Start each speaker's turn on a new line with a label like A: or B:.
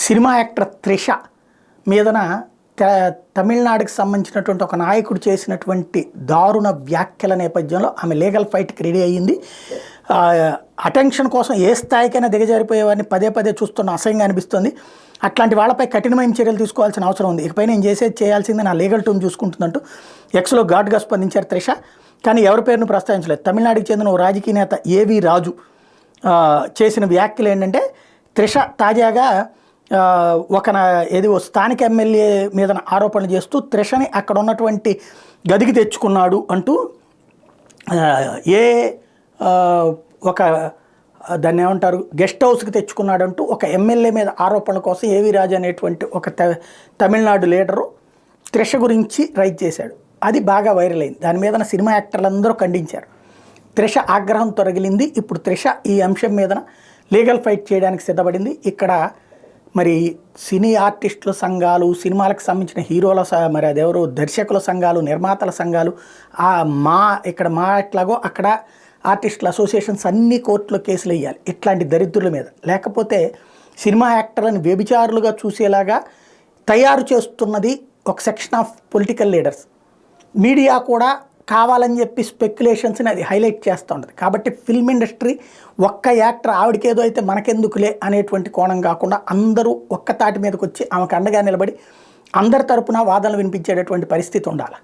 A: Cinema actor Trisha మీదన తమిళనాడుకి సంబంధించినటువంటి ఒక నాయకుడు చేసినటువంటి దారుణ వ్యాఖ్యల నేపథ్యంలో ఆమె లీగల్ ఫైట్కి రెడీ అయ్యింది. అటెన్షన్ కోసం ఏ స్థాయికైనా దిగజారిపోయేవారిని పదే పదే చూస్తున్న అసహ్యంగా అనిపిస్తుంది. అట్లాంటి వాళ్ళపై కఠినమైన చర్యలు తీసుకోవాల్సిన అవసరం ఉంది. ఇకపై నేను చేయాల్సింది నా లీగల్ టీమ్ చూసుకుంటుందంటూ ఎక్స్లో ఘాటుగా స్పందించారు త్రిష. కానీ ఎవరి పేరును ప్రస్తావించలేదు. తమిళనాడుకి చెందిన ఓ రాజకీయ నేత ఏవి రాజు చేసిన వ్యాఖ్యలు ఏంటంటే, త్రిష తాజాగా ఓ స్థానిక ఎమ్మెల్యే మీద ఆరోపణలు చేస్తూ త్రిషని అక్కడ ఉన్నటువంటి గదికి తెచ్చుకున్నాడు అంటూ దాన్ని ఏమంటారు గెస్ట్ హౌస్కి తెచ్చుకున్నాడంటూ ఒక ఎమ్మెల్యే మీద ఆరోపణల కోసం ఏవి రాజు అనేటువంటి ఒక తమిళనాడు లీడరు త్రిష గురించి రైజ్ చేశాడు. అది బాగా వైరల్ అయింది. దాని మీద సినిమా యాక్టర్లు అందరూ ఖండించారు. త్రిష ఆగ్రహం తొలగిలింది. ఇప్పుడు త్రిష ఈ అంశం మీద లీగల్ ఫైట్ చేయడానికి సిద్ధపడింది. ఇక్కడ మరి సినీ ఆర్టిస్టుల సంఘాలు, సినిమాలకు సంబంధించిన హీరోల మరి అదెవరు దర్శకుల సంఘాలు, నిర్మాతల సంఘాలు, ఇక్కడ ఎట్లాగో అక్కడ ఆర్టిస్టుల అసోసియేషన్స్ అన్ని కోర్టులో కేసులు వేయాలి ఇట్లాంటి దరిద్రుల మీద. లేకపోతే సినిమా యాక్టర్లను వ్యభిచారులుగా చూసేలాగా తయారు చేస్తున్నది ఒక section of political leaders. Media కూడా కావాలని చెప్పి స్పెక్యులేషన్స్ని అది హైలైట్ చేస్తూ ఉంటుంది. కాబట్టి ఫిల్మ్ ఇండస్ట్రీ ఒక్క యాక్టర్ ఆవిడకేదో అయితే మనకెందుకులే అనేటువంటి కోణం కాకుండా అందరూ ఒక్క తాటి మీదకి వచ్చి ఆమెకు అండగా నిలబడి అందరి తరపున వాదనలు వినిపించేటటువంటి పరిస్థితి ఉండాలి.